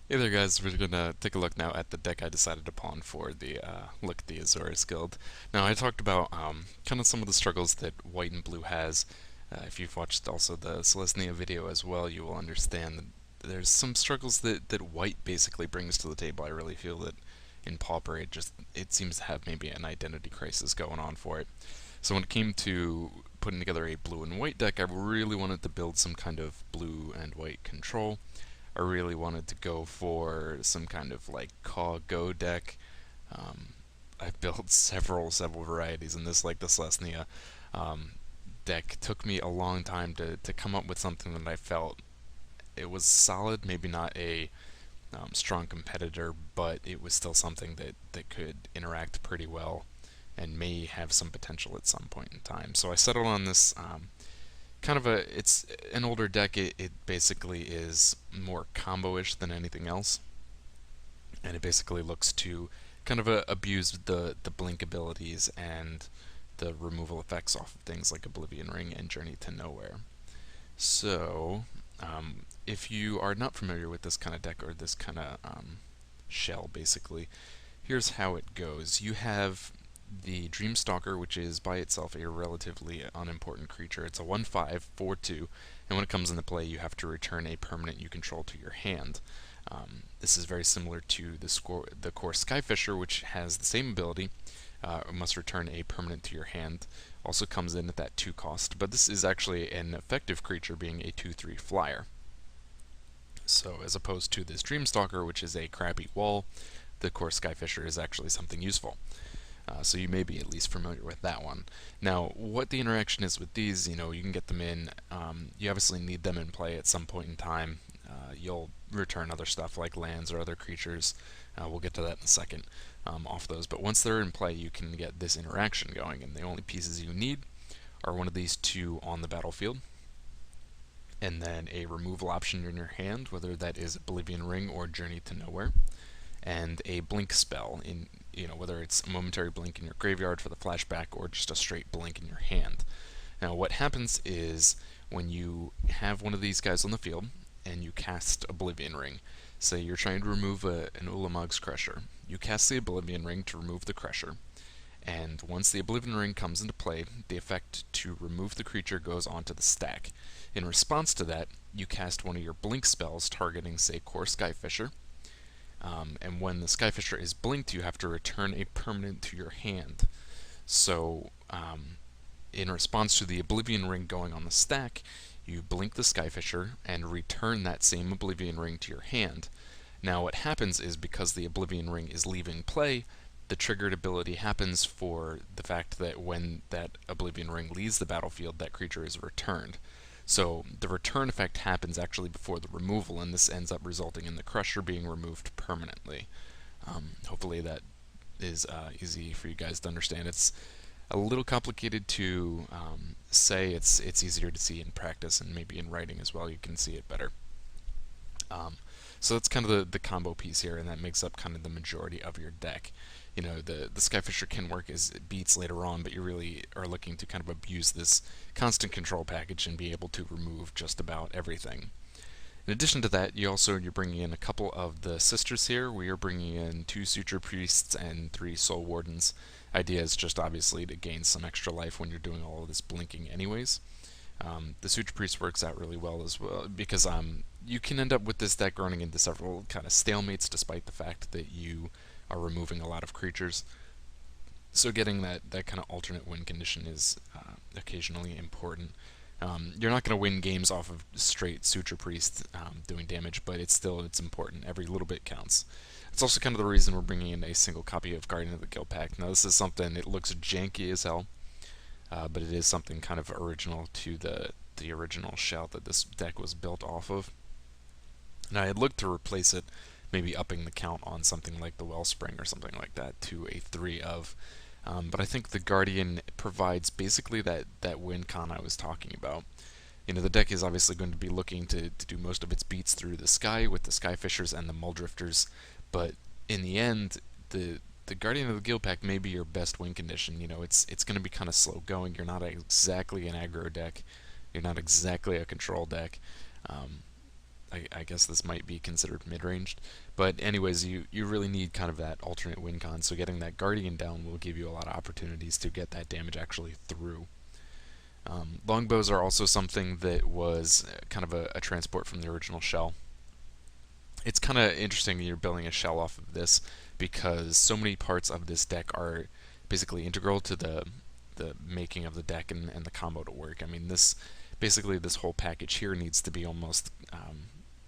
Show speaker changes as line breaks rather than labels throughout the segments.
Hey there guys, we're gonna take a look now at the deck I decided to pawn for the look at the Azorius guild. Now I talked about kind of some of the struggles that white and blue has. If you've watched also the Celestia video as well, you will understand that there's some struggles that white basically brings to the table. I really feel that in Pauper it seems to have maybe an identity crisis going on for it. So when it came to putting together a blue and white deck, I really wanted to build some kind of blue and white control. I really wanted to go for some kind of like Go deck. Um, I've built several varieties in this, like the Celestia um, deck. Took me a long time to come up with something that I felt it was solid, maybe not a strong competitor, but it was still something that could interact pretty well and may have some potential at some point in time. So I settled on this kind of it's an older deck. It basically is more combo-ish than anything else, and it basically looks to kind of abuse the blink abilities and the removal effects off of things like Oblivion Ring and Journey to Nowhere. So, if you are not familiar with this kind of deck or this kind of shell, basically, here's how it goes. You have the Dreamstalker, which is by itself a relatively unimportant creature. It's a 1/5, 4/2, and when it comes into play, you have to return a permanent you control to your hand. This is very similar to the core Skyfisher, which has the same ability. Must return a permanent to your hand. Also comes in at that 2 cost, but this is actually an effective creature, being a 2/3 flyer. So as opposed to this Dreamstalker, which is a crappy wall, the core Skyfisher is actually something useful. So you may be at least familiar with that one. Now, what the interaction is with these, you can get them in. You obviously need them in play at some point in time. You'll return other stuff like lands or other creatures. We'll get to that in a second off those. But once they're in play, you can get this interaction going, and the only pieces you need are one of these two on the battlefield, and then a removal option in your hand, whether that is Oblivion Ring or Journey to Nowhere, and a blink spell in whether it's a momentary blink in your graveyard for the flashback or just a straight blink in your hand. Now what happens is when you have one of these guys on the field and you cast Oblivion Ring, say you're trying to remove an Ulamog's Crusher, you cast the Oblivion Ring to remove the Crusher, and once the Oblivion Ring comes into play, the effect to remove the creature goes onto the stack. In response to that, you cast one of your blink spells targeting, say, Core Skyfisher, and when the Skyfisher is blinked, you have to return a permanent to your hand. So, in response to the Oblivion Ring going on the stack, you blink the Skyfisher and return that same Oblivion Ring to your hand. Now, what happens is, because the Oblivion Ring is leaving play, the triggered ability happens for the fact that when that Oblivion Ring leaves the battlefield, that creature is returned. So the return effect happens actually before the removal, and this ends up resulting in the Crusher being removed permanently. Hopefully that is easy for you guys to understand. It's a little complicated to say. It's easier to see in practice, and maybe in writing as well you can see it better. So that's kind of the combo piece here, and that makes up kind of the majority of your deck. The Skyfisher can work as beats later on, but you really are looking to kind of abuse this constant control package and be able to remove just about everything. In addition to that, you're bringing in a couple of the sisters here. We are bringing in 2 Suture Priests and 3 Soul Wardens. Idea is just obviously to gain some extra life when you're doing all of this blinking anyways. The Suture Priest works out really well as well, because you can end up with this deck running into several kind of stalemates despite the fact that you are removing a lot of creatures. So getting that kind of alternate win condition is occasionally important. You're not going to win games off of straight Suture Priest doing damage, but it's important. Every little bit counts. It's also kind of the reason we're bringing in a single copy of Guardian of the Guild Pack. Now this is something, it looks janky as hell, but it is something kind of original to the original shell that this deck was built off of. And I had looked to replace it, maybe upping the count on something like the Wellspring or something like that to a 3 of. But I think the Guardian provides basically that win con I was talking about. The deck is obviously going to be looking to do most of its beats through the sky with the Skyfishers and the Muldrifters, but in the end, the Guardian of the Guild Pack may be your best win condition. It's going to be kind of slow going. You're not exactly an aggro deck. You're not exactly a control deck. I guess this might be considered mid-ranged. But anyways, you really need kind of that alternate win con, so getting that Guardian down will give you a lot of opportunities to get that damage actually through. Longbows are also something that was kind of a transport from the original shell. It's kind of interesting that you're building a shell off of this because so many parts of this deck are basically integral to the making of the deck and the combo to work. I mean, this whole package here needs to be almost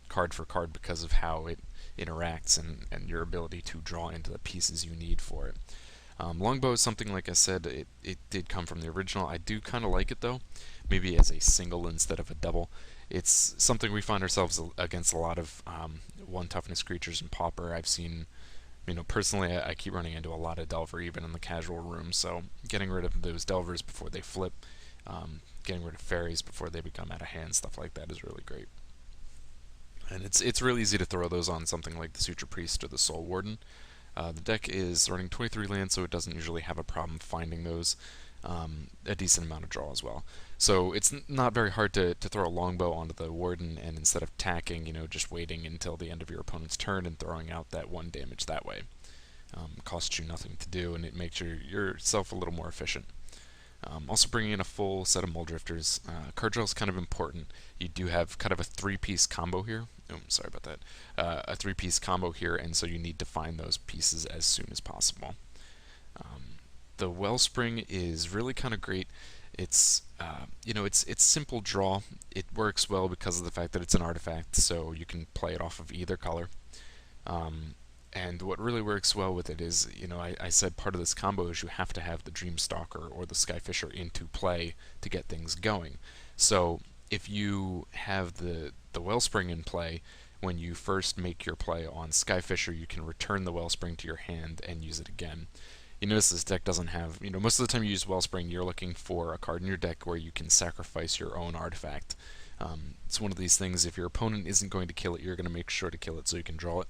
card for card because of how it interacts and your ability to draw into the pieces you need for it. Longbow is something, like I said, it did come from the original. I do kind of like it though, maybe as a single instead of a double. It's something we find ourselves against a lot of one toughness creatures in Pauper. I've seen, personally, I keep running into a lot of Delver even in the casual room, so getting rid of those Delvers before they flip, getting rid of fairies before they become out of hand, stuff like that is really great. And it's really easy to throw those on something like the Suture Priest or the Soul Warden. The deck is running 23 lands, so it doesn't usually have a problem finding those. A decent amount of draw as well. So it's not very hard to throw a longbow onto the Warden, and instead of tacking, just waiting until the end of your opponent's turn and throwing out that one damage that way. Costs you nothing to do, and it makes yourself a little more efficient. Also bringing in a full set of Muldrifters. Card draw is kind of important. You do have kind of a three-piece combo here. Oh, sorry about that. A three-piece combo here, and so you need to find those pieces as soon as possible. The Wellspring is really kind of great. It's it's simple draw. It works well because of the fact that it's an artifact, so you can play it off of either color. And what really works well with it is, I said part of this combo is you have to have the Dreamstalker or the Skyfisher into play to get things going. So if you have the Wellspring in play, when you first make your play on Skyfisher, you can return the Wellspring to your hand and use it again. You notice this deck doesn't have, most of the time you use Wellspring, you're looking for a card in your deck where you can sacrifice your own artifact. It's one of these things, if your opponent isn't going to kill it, you're going to make sure to kill it so you can draw it.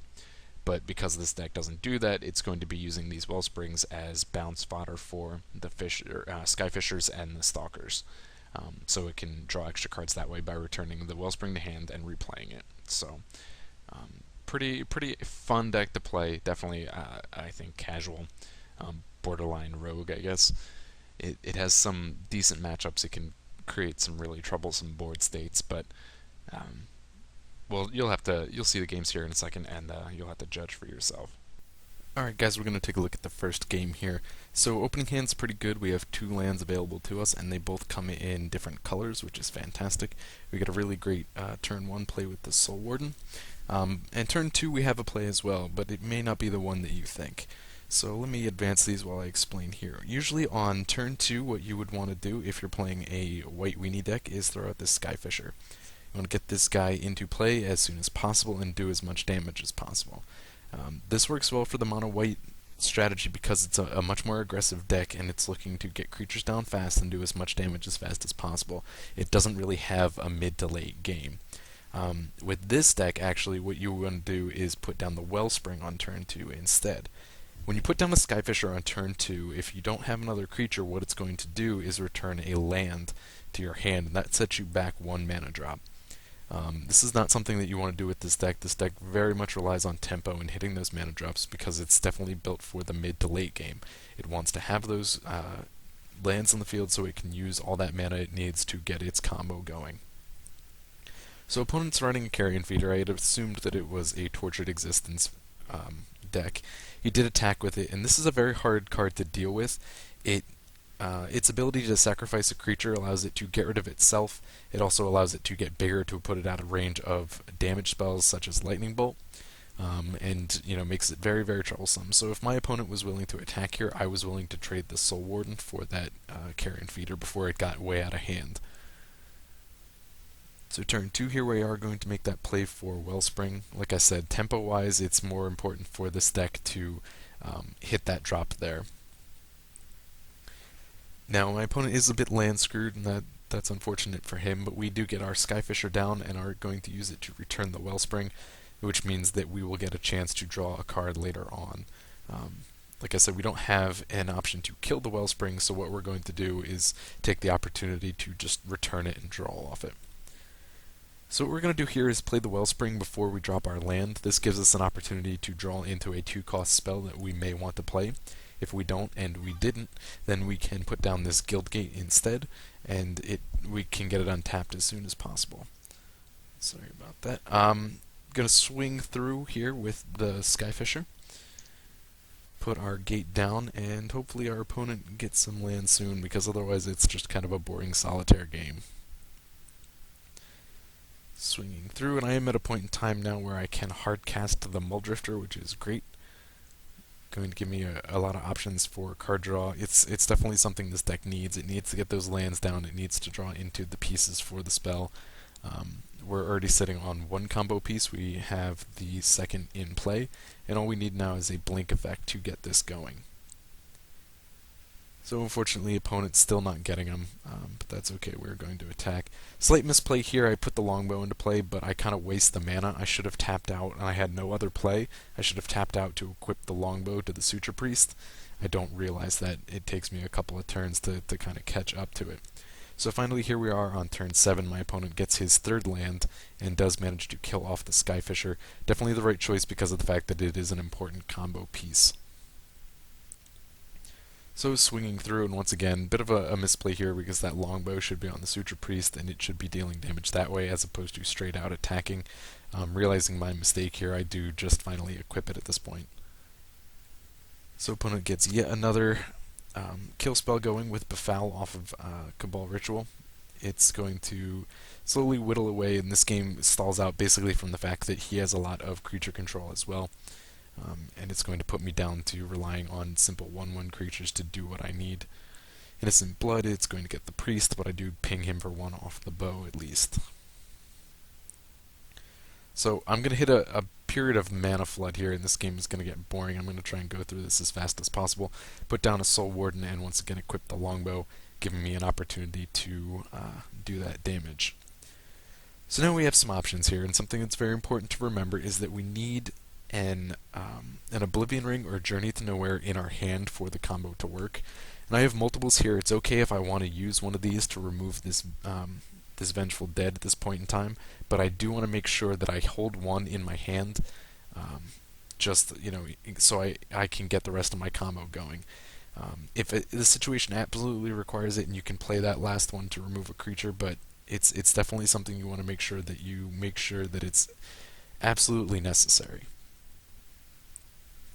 But because this deck doesn't do that, it's going to be using these Wellsprings as bounce fodder for the Skyfishers and the Stalkers. So it can draw extra cards that way by returning the Wellspring to hand and replaying it. So pretty fun deck to play. Definitely, I think, casual. Borderline rogue, I guess. It has some decent matchups. It can create some really troublesome board states, but well, you'll see the games here in a second, and you'll have to judge for yourself. Alright guys, we're going to take a look at the first game here. So opening hand's pretty good. We have two lands available to us, and they both come in different colors, which is fantastic. We get a really great turn 1 play with the Soul Warden. And turn 2 we have a play as well, but it may not be the one that you think. So let me advance these while I explain here. Usually on turn 2, what you would want to do if you're playing a white weenie deck is throw out this Skyfisher. You want to get this guy into play as soon as possible and do as much damage as possible. This works well for the mono white strategy because it's a much more aggressive deck and it's looking to get creatures down fast and do as much damage as fast as possible. It doesn't really have a mid to late game. With this deck, actually, what you want to do is put down the Wellspring on turn 2 instead. When you put down the Skyfisher on turn 2, if you don't have another creature, what it's going to do is return a land to your hand, and that sets you back 1 mana drop. This is not something that you want to do with this deck. This deck very much relies on tempo and hitting those mana drops because it's definitely built for the mid to late game. It wants to have those lands in the field so it can use all that mana it needs to get its combo going. So opponents running a Carrion Feeder, I had assumed that it was a Tortured Existence deck. He did attack with it, and this is a very hard card to deal with. Its ability to sacrifice a creature allows it to get rid of itself. It also allows it to get bigger to put it out of range of damage spells such as Lightning Bolt, and makes it very, very troublesome. So if my opponent was willing to attack here, I was willing to trade the Soul Warden for that Carrion Feeder before it got way out of hand. So turn 2 here, we are going to make that play for Wellspring. Like I said, tempo-wise, it's more important for this deck to hit that drop there. Now, my opponent is a bit land screwed, and that's unfortunate for him, but we do get our Skyfisher down and are going to use it to return the Wellspring, which means that we will get a chance to draw a card later on. Like I said, we don't have an option to kill the Wellspring, so what we're going to do is take the opportunity to just return it and draw off it. So what we're going to do here is play the Wellspring before we drop our land. This gives us an opportunity to draw into a 2-cost spell that we may want to play. If we don't, and we didn't, then we can put down this Guildgate instead, and we can get it untapped as soon as possible. Sorry about that. Gonna swing through here with the Skyfisher. Put our gate down, and hopefully our opponent gets some land soon, because otherwise it's just kind of a boring solitaire game. Swinging through, and I am at a point in time now where I can hard cast the Mulldrifter, which is great. Going to give me a lot of options for card draw. It's definitely something this deck needs. It needs to get those lands down. It needs to draw into the pieces for the spell. We're already sitting on one combo piece. We have the second in play, and all we need now is a blink effect to get this going. So unfortunately, opponent's still not getting them, but that's okay. We're going to attack. Slight misplay here. I put the longbow into play, but I kind of waste the mana. I should have tapped out, and I had no other play. I should have tapped out to equip the longbow to the Suture Priest. I don't realize that it takes me a couple of turns to kind of catch up to it. So finally, here we are on turn 7. My opponent gets his third land and does manage to kill off the Skyfisher. Definitely the right choice because of the fact that it is an important combo piece. So swinging through, and once again, bit of a misplay here because that longbow should be on the Suture Priest, and it should be dealing damage that way as opposed to straight out attacking. Realizing my mistake here, I do just finally equip it at this point. So opponent gets yet another kill spell going with Befoul off of Cabal Ritual. It's going to slowly whittle away, and this game stalls out basically from the fact that he has a lot of creature control as well. And it's going to put me down to relying on simple 1/1 creatures to do what I need. Innocent Blood, it's going to get the Priest, but I do ping him for 1 off the bow at least. So I'm going to hit a period of mana flood here, and this game is going to get boring. I'm going to try and go through this as fast as possible. Put down a Soul Warden, and once again equip the longbow, giving me an opportunity to do that damage. So now we have some options here, and something that's very important to remember is that we need an Oblivion Ring or Journey to Nowhere in our hand for the combo to work. And I have multiples here. It's okay if I want to use one of these to remove this this Vengeful Dead at this point in time, but I do want to make sure that I hold one in my hand, so I can get the rest of my combo going. If the situation absolutely requires it, and you can play that last one to remove a creature, but it's definitely something you want to make sure that it's absolutely necessary.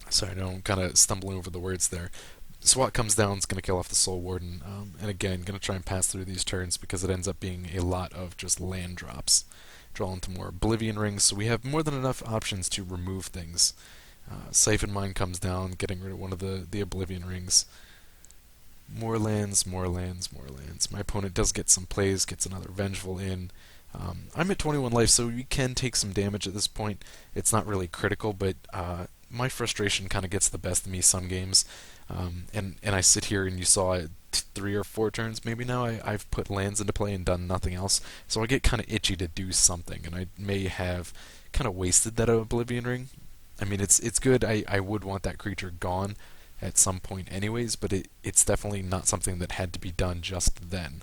Sorry, I know I'm kind of stumbling over the words there. SWAT comes down, it's going to kill off the Soul Warden, and again, going to try and pass through these turns because it ends up being a lot of just land drops. Draw into more Oblivion Rings, so we have more than enough options to remove things. Siphon Mine comes down, getting rid of one of the Oblivion Rings. More lands, more lands, more lands. My opponent does get some plays, gets another Vengeful in. I'm at 21 life, so you can take some damage at this point. It's not really critical, but my frustration kind of gets the best of me some games. And I sit here, and you saw 3 or 4 turns maybe now I've put lands into play and done nothing else, so I get kind of itchy to do something, and I may have kind of wasted that Oblivion Ring. I mean, it's good. I would want that creature gone at some point anyways, but it's definitely not something that had to be done just then.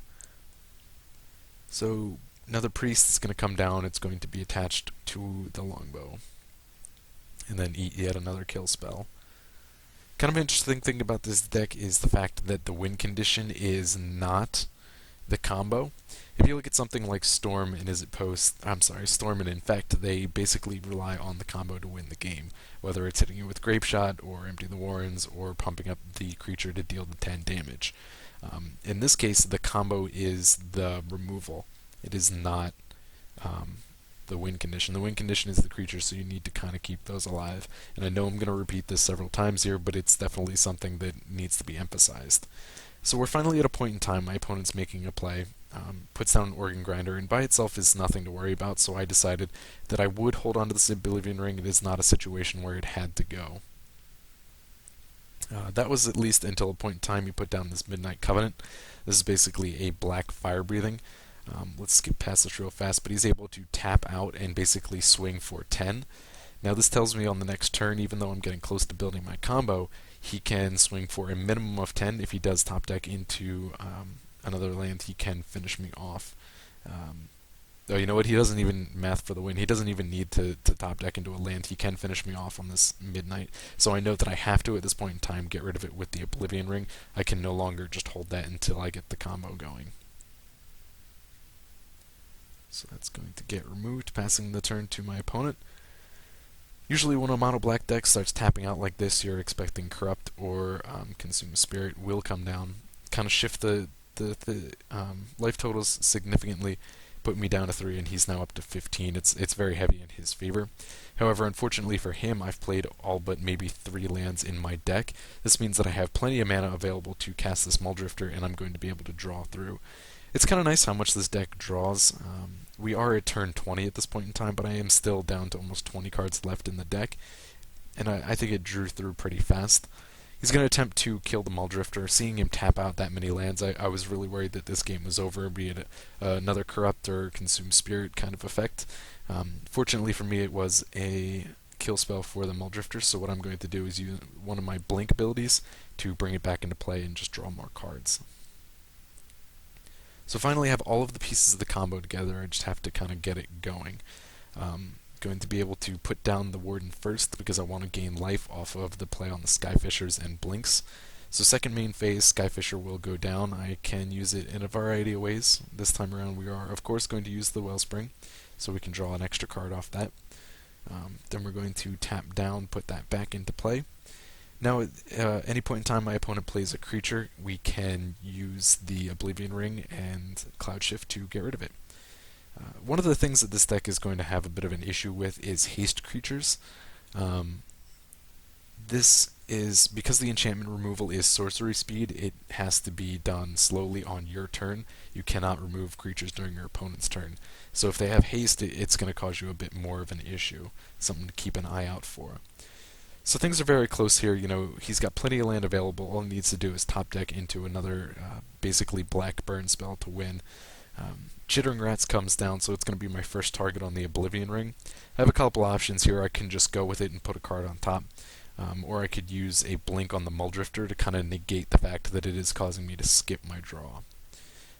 So another Priest is going to come down. It's going to be attached to the longbow, and then eat yet another kill spell. Kind of interesting thing about this deck is the fact that the win condition is not the combo. If you look at something like Storm and Storm and Infect, they basically rely on the combo to win the game, whether it's hitting you with Grape Shot or Empty the Warrens or pumping up the creature to deal the 10 damage. In this case, the combo is the removal. It is not the win condition. The win condition is the creature, so you need to kind of keep those alive. And I know I'm going to repeat this several times here, but it's definitely something that needs to be emphasized. So we're finally at a point in time. My opponent's making a play, puts down an Organ Grinder, and by itself is nothing to worry about, so I decided that I would hold on to this Oblivion Ring. It is not a situation where it had to go. That was at least until a point in time he put down this Midnight Covenant. This is basically a black fire breathing. Let's skip past this real fast, but he's able to tap out and basically swing for 10. Now this tells me on the next turn, even though I'm getting close to building my combo, he can swing for a minimum of 10. If he does top deck into another land, he can finish me off. Oh, you know what? He doesn't even math for the win. He doesn't even need to top deck into a land. He can finish me off on this midnight. So I know that I have to, at this point in time, get rid of it with the Oblivion Ring. I can no longer just hold that until I get the combo going. So that's going to get removed, passing the turn to my opponent. Usually when a mono black deck starts tapping out like this, you're expecting Corrupt or Consume Spirit will come down, kind of shift the life totals significantly, put me down to 3, and he's now up to 15. It's very heavy in his favor. However, unfortunately for him, I've played all but maybe 3 lands in my deck. This means that I have plenty of mana available to cast this Muldrifter, and I'm going to be able to draw through. It's kind of nice how much this deck draws. We are at turn 20 at this point in time, but I am still down to almost 20 cards left in the deck, and I think it drew through pretty fast. He's going to attempt to kill the Muldrifter. Seeing him tap out that many lands, I was really worried that this game was over, be it another Corrupt or Consume Spirit kind of effect. Fortunately for me, it was a kill spell for the Muldrifter, so what I'm going to do is use one of my Blink abilities to bring it back into play and just draw more cards. So finally I have all of the pieces of the combo together. I just have to kind of get it going. Going to be able to put down the Warden first because I want to gain life off of the play on the Skyfishers and Blinks. So second main phase, Skyfisher will go down. I can use it in a variety of ways. This time around we are of course going to use the Wellspring, so we can draw an extra card off that. Then we're going to tap down, put that back into play. Now, at any point in time my opponent plays a creature, we can use the Oblivion Ring and Cloud Shift to get rid of it. One of the things that this deck is going to have a bit of an issue with is haste creatures. This is, because the enchantment removal is sorcery speed, it has to be done slowly on your turn. You cannot remove creatures during your opponent's turn. So if they have haste, it's going to cause you a bit more of an issue, something to keep an eye out for. So things are very close here. You know, he's got plenty of land available. All he needs to do is top deck into another basically black burn spell to win. Chittering Rats comes down, so it's going to be my first target on the Oblivion Ring. I have a couple options here. I can just go with it and put a card on top, or I could use a Blink on the Muldrifter to kind of negate the fact that it is causing me to skip my draw.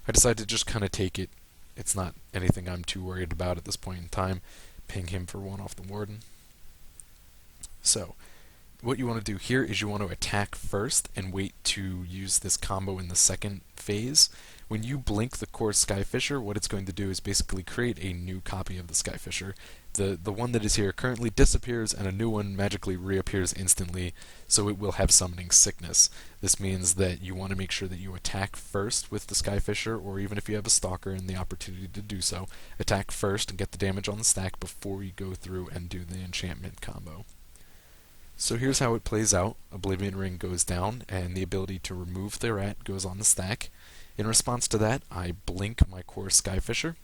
I decided to just kind of take it. It's not anything I'm too worried about at this point in time. Ping him for 1 off the Warden. So, what you want to do here is you want to attack first and wait to use this combo in the second phase. When you blink the core Skyfisher, what it's going to do is basically create a new copy of the Skyfisher. The one that is here currently disappears and a new one magically reappears instantly, so it will have summoning sickness. This means that you want to make sure that you attack first with the Skyfisher, or even if you have a Stalker and the opportunity to do so, attack first and get the damage on the stack before you go through and do the enchantment combo. So here's how it plays out. Oblivion Ring goes down, and the ability to remove the rat goes on the stack. In response to that, I blink my core Skyfisher,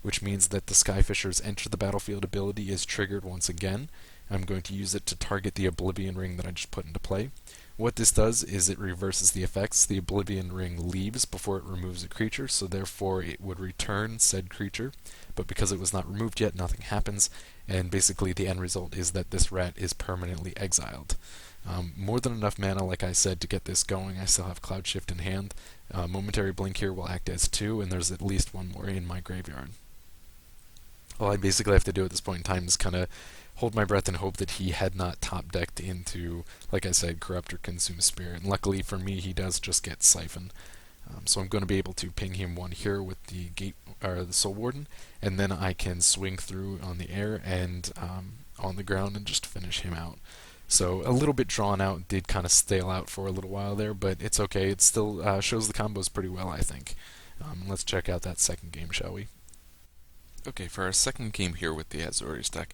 which means that the Skyfisher's Enter the Battlefield ability is triggered once again. I'm going to use it to target the Oblivion Ring that I just put into play. What this does is it reverses the effects. The Oblivion Ring leaves before it removes a creature, so therefore it would return said creature, but because it was not removed yet, nothing happens, and basically the end result is that this rat is permanently exiled. More than enough mana, like I said, to get this going. I still have Cloud Shift in hand. Momentary Blink here will act as 2, and there's at least 1 more in my graveyard. All I basically have to do at this point in time is kind of hold my breath and hope that he had not top decked into, like I said, Corrupt or Consume Spirit. And luckily for me, he does just get Siphon. So I'm going to be able to ping him 1 here with the Gate or the Soul Warden, and then I can swing through on the air and on the ground and just finish him out. So a little bit drawn out, did kind of stale out for a little while there, but it's okay. It still shows the combos pretty well, I think. Let's check out that second game, shall we? Okay, for our second game here with the Azorius deck,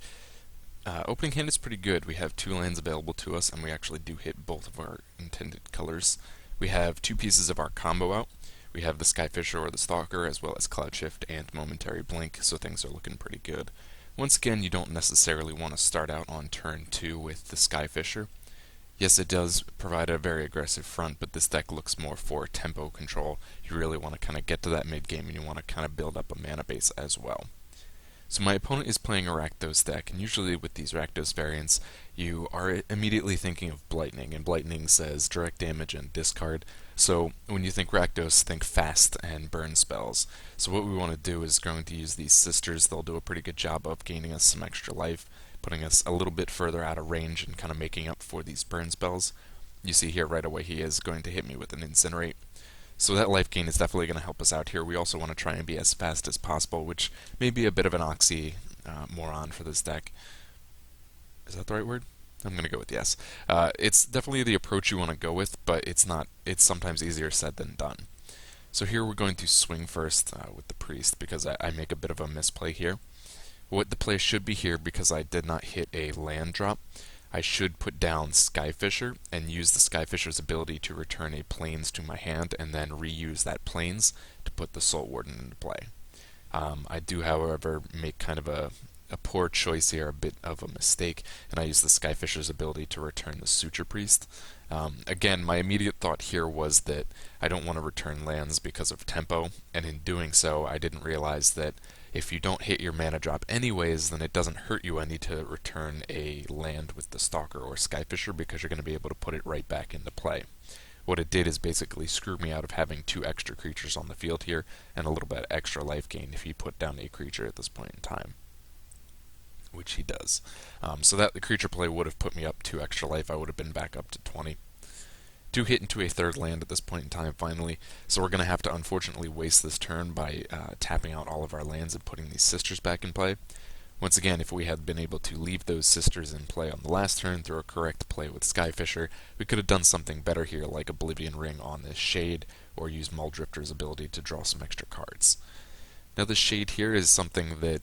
opening hand is pretty good. We have 2 lands available to us, and we actually do hit both of our intended colors. We have 2 pieces of our combo out. We have the Skyfisher or the Stalker, as well as Cloud Shift and Momentary Blink, so things are looking pretty good. Once again, you don't necessarily want to start out on turn 2 with the Skyfisher. Yes, it does provide a very aggressive front, but this deck looks more for tempo control. You really want to kind of get to that mid game, and you want to kind of build up a mana base as well. So my opponent is playing a Rakdos deck, and usually with these Rakdos variants, you are immediately thinking of Blightning, and Blightning says direct damage and discard. So when you think Rakdos, think fast and burn spells. So what we want to do is going to use these Sisters. They'll do a pretty good job of gaining us some extra life, putting us a little bit further out of range and kind of making up for these burn spells. You see here right away he is going to hit me with an Incinerate. So that life gain is definitely going to help us out here. We also want to try and be as fast as possible, which may be a bit of an oxymoron for this deck. Is that the right word? I'm going to go with yes. It's definitely the approach you want to go with, but it's sometimes easier said than done. So here we're going to swing first with the Priest, because I make a bit of a misplay here. What the play should be here, because I did not hit a land drop, I should put down Skyfisher and use the Skyfisher's ability to return a Plains to my hand and then reuse that Plains to put the Salt Warden into play. I do, however, make kind of a poor choice here, a bit of a mistake, and I use the Skyfisher's ability to return the Suture Priest. Again, my immediate thought here was that I don't want to return lands because of tempo, and in doing so, I didn't realize that if you don't hit your mana drop anyways, then it doesn't hurt you any to return a land with the Stalker or Skyfisher, because you're going to be able to put it right back into play. What it did is basically screw me out of having 2 extra creatures on the field here, and a little bit extra life gain if you put down a creature at this point in time, which he does. So that the creature play would have put me up 2 extra life. I would have been back up to 20. Do hit into a 3rd land at this point in time, finally, so we're going to have to unfortunately waste this turn by tapping out all of our lands and putting these Sisters back in play. Once again, if we had been able to leave those Sisters in play on the last turn through a correct play with Skyfisher, we could have done something better here, like Oblivion Ring on this Shade, or use Muldrifter's ability to draw some extra cards. Now this Shade here is something that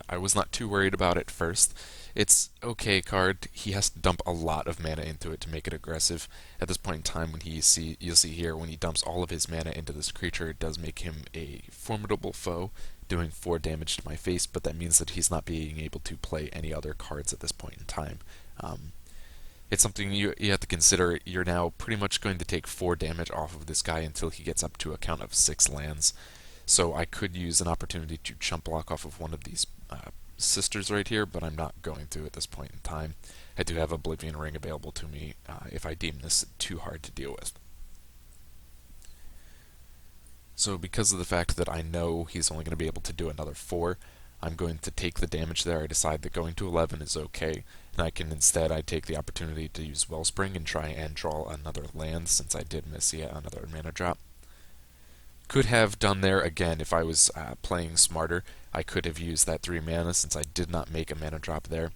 I was not too worried about at first. It's okay card. He has to dump a lot of mana into it to make it aggressive. At this point in time, when you'll see here, when he dumps all of his mana into this creature, it does make him a formidable foe, doing 4 damage to my face, but that means that he's not being able to play any other cards at this point in time. It's something you have to consider. You're now pretty much going to take 4 damage off of this guy until he gets up to a count of 6 lands. So I could use an opportunity to chump block off of one of these Sisters right here, but I'm not going to at this point in time. I do have Oblivion Ring available to me if I deem this too hard to deal with. So because of the fact that I know he's only going to be able to do another 4, I'm going to take the damage there. I decide that going to 11 is okay, and I take the opportunity to use Wellspring and try and draw another land, since I did miss yet another mana drop. Could have done there again if I was playing smarter. I could have used that 3 mana, since I did not make a mana drop there.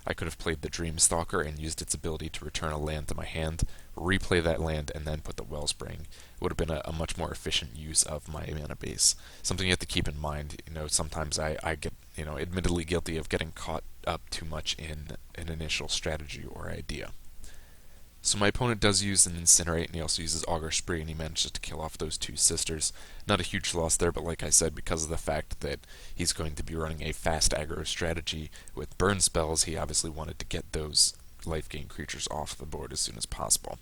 I could have played the Dreamstalker and used its ability to return a land to my hand, replay that land, and then put the Wellspring. It would have been a much more efficient use of my mana base. Something you have to keep in mind. Sometimes I get, admittedly guilty of getting caught up too much in an initial strategy or idea. So my opponent does use an Incinerate, and he also uses Augur Spree, and he manages to kill off those 2 Sisters. Not a huge loss there, but like I said, because of the fact that he's going to be running a fast aggro strategy with burn spells, he obviously wanted to get those life gain creatures off the board as soon as possible.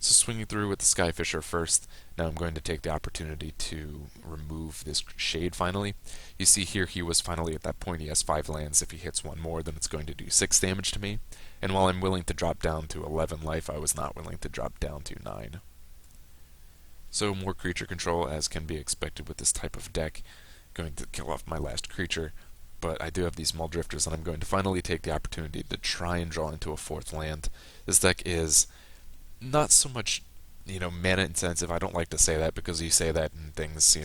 So swinging through with the Skyfisher first, now I'm going to take the opportunity to remove this Shade finally. You see here he was finally at that point. He has 5 lands. If he hits 1 more, then it's going to do 6 damage to me. And while I'm willing to drop down to 11 life, I was not willing to drop down to 9. So more creature control, as can be expected with this type of deck. Going to kill off my last creature, but I do have these Muldrifters, and I'm going to finally take the opportunity to try and draw into a 4th land. This deck is not so much, mana intensive. I don't like to say that, because you say that and things,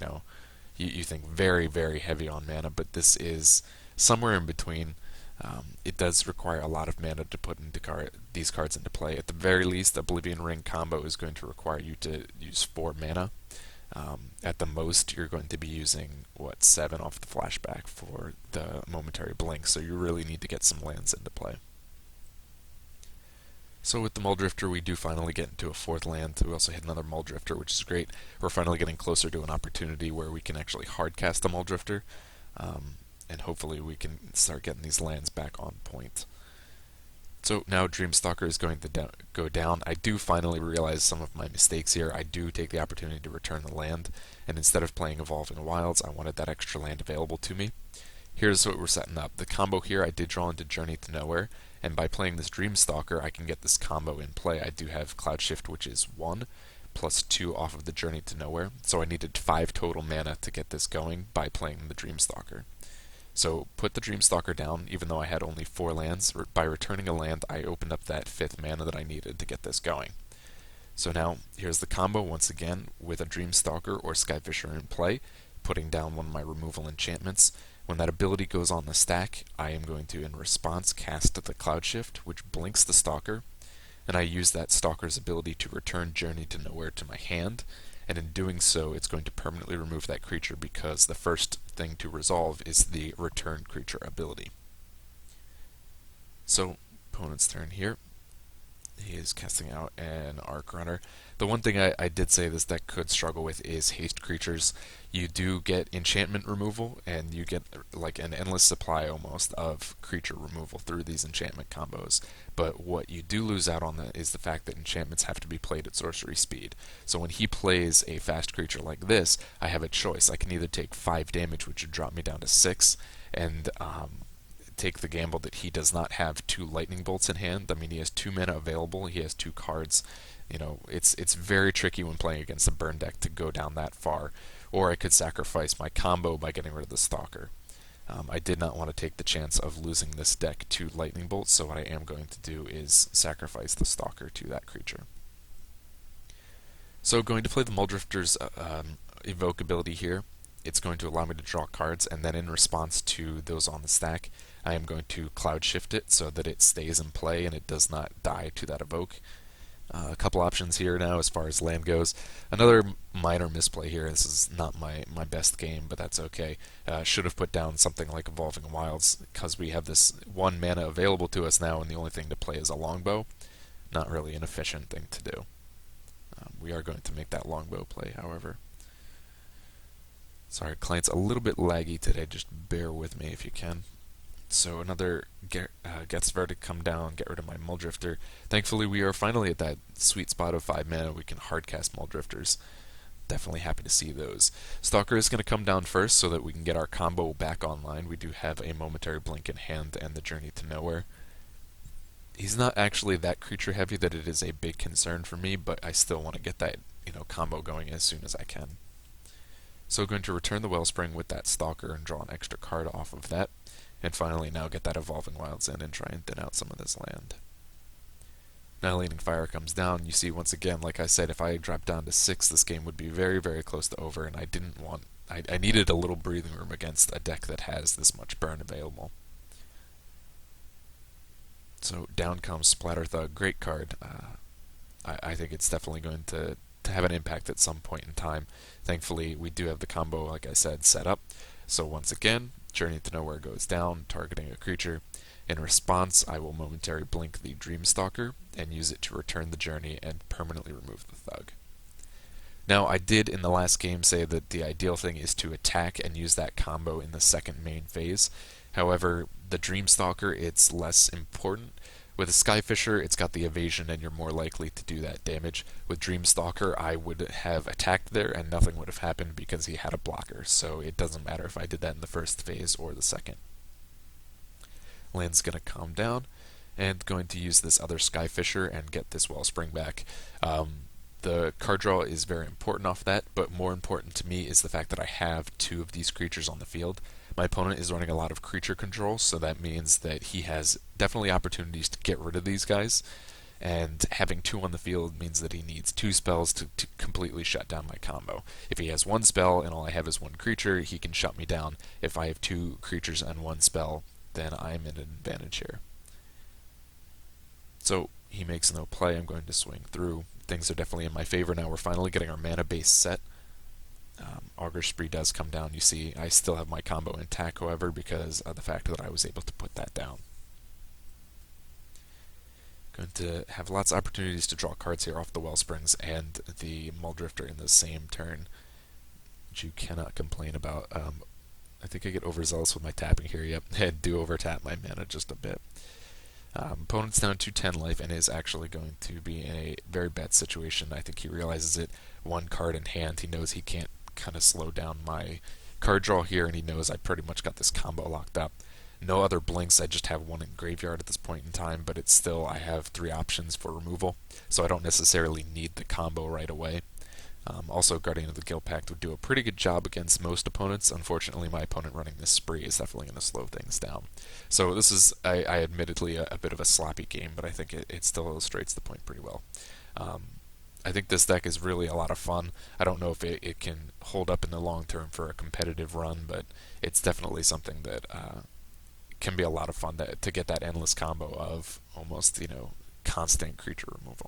you think very, very heavy on mana, but this is somewhere in between. It does require a lot of mana to put into these cards into play. At the very least, the Oblivion Ring combo is going to require you to use 4 mana. At the most, you're going to be using, 7 off the flashback for the momentary blink, so you really need to get some lands into play. So with the Muldrifter, we do finally get into a 4th land. We also hit another Muldrifter, which is great. We're finally getting closer to an opportunity where we can actually hardcast the Muldrifter, and hopefully we can start getting these lands back on point. So now Dreamstalker is going to go down. I do finally realize some of my mistakes here. I do take the opportunity to return the land, and instead of playing Evolving Wilds, I wanted that extra land available to me.
Here's what we're setting up. The combo here, I did draw into Journey to Nowhere, and by playing this Dreamstalker, I can get this combo in play. I do have Cloud Shift, which is 1, plus 2 off of the Journey to Nowhere, so I needed 5 total mana to get this going by playing the Dreamstalker. So put the Dreamstalker down, even though I had only 4 lands. By returning a land, I opened up that 5th mana that I needed to get this going. So now, here's the combo once again, with a Dreamstalker or Skyfisher in play, putting down one of my removal enchantments. When that ability goes on the stack, I am going to, in response, cast the Cloud Shift, which blinks the Stalker, and I use that Stalker's ability to return Journey to Nowhere to my hand, and in doing so, it's going to permanently remove that creature because the first thing to resolve is the return creature ability. So, opponent's turn here. He is casting out an Arc Runner. The one thing I did say this deck could struggle with is haste creatures. You do get enchantment removal, and you get like an endless supply almost of creature removal through these enchantment combos. But what you do lose out on that is the fact that enchantments have to be played at sorcery speed. So when he plays a fast creature like this, I have a choice. I can either take 5 damage, which would drop me down to 6, and take the gamble that he does not have 2 lightning bolts in hand. I mean, he has 2 mana available. He has 2 cards. You know, it's very tricky when playing against a burn deck to go down that far. Or I could sacrifice my combo by getting rid of the Stalker. I did not want to take the chance of losing this deck to lightning bolts, so what I am going to do is sacrifice the Stalker to that creature. So going to play the Muldrifter's evoke ability here. It's going to allow me to draw cards, and then in response to those on the stack, I am going to Cloud Shift it so that it stays in play and it does not die to that evoke. A couple options here now as far as land goes. Another minor misplay here. This is not my best game, but that's okay. Should have put down something like Evolving Wilds because we have this 1 mana available to us now, and the only thing to play is a longbow. Not really an efficient thing to do. We are going to make that longbow play, however. Sorry, client's a little bit laggy today. Just bear with me if you can. So another gets Ver to come down, get rid of my Muldrifter. Thankfully, we are finally at that sweet spot of 5 mana. We can hardcast Muldrifters. Definitely happy to see those. Stalker is going to come down first so that we can get our combo back online. We do have a momentary blink in hand and the Journey to Nowhere. He's not actually that creature heavy that it is a big concern for me, but I still want to get that combo going as soon as I can. So going to return the Wellspring with that Stalker and draw an extra card off of that. And finally now get that Evolving Wilds in and try and thin out some of this land. Annihilating Fire comes down. You see, once again, like I said, if I dropped down to 6, this game would be very, very close to over, and I didn't want... I needed a little breathing room against a deck that has this much burn available. So down comes Splatter Thug. Great card. I think it's definitely going to have an impact at some point in time. Thankfully, we do have the combo, like I said, set up. So once again, Journey to Nowhere goes down, targeting a creature. In response, I will momentarily blink the Dreamstalker and use it to return the Journey and permanently remove the Thug. Now, I did in the last game say that the ideal thing is to attack and use that combo in the second main phase. However, the Dreamstalker, it's less important. With a Skyfisher, it's got the evasion and you're more likely to do that damage. With Dreamstalker, I would have attacked there and nothing would have happened because he had a blocker, so it doesn't matter if I did that in the first phase or the second. Land's going to calm down, and going to use this other Skyfisher and get this Wellspring back. The card draw is very important off that, but more important to me is the fact that I have 2 of these creatures on the field. My opponent is running a lot of creature control, so that means that he has definitely opportunities to get rid of these guys, and having 2 on the field means that he needs 2 spells to completely shut down my combo. If he has 1 spell and all I have is 1 creature, he can shut me down. If I have 2 creatures and 1 spell, then I'm in an advantage here. So he makes no play. I'm going to swing through. Things are definitely in my favor now. We're finally getting our mana base set. Augur Spree does come down. You see, I still have my combo intact, however, because of the fact that I was able to put that down. Going to have lots of opportunities to draw cards here off the Wellsprings and the Muldrifter in the same turn, which you cannot complain about. I think I get overzealous with my tapping here. Yep, I do overtap my mana just a bit. Opponent's down to 10 life and is actually going to be in a very bad situation. I think he realizes it. 1 card in hand. He knows he can't kind of slow down my card draw here, and he knows I pretty much got this combo locked up. No other blinks, I just have one in graveyard at this point in time, but it's still, I have three options for removal, so I don't necessarily need the combo right away. Also, Guardian of the Guild Pact would do a pretty good job against most opponents. Unfortunately, my opponent running this spree is definitely going to slow things down. So this is, I admittedly, a bit of a sloppy game, but I think it still illustrates the point pretty well. Um, I think this deck is really a lot of fun. I don't know if it can hold up in the long term for a competitive run, but it's definitely something that can be a lot of fun to get that endless combo of almost, constant creature removal.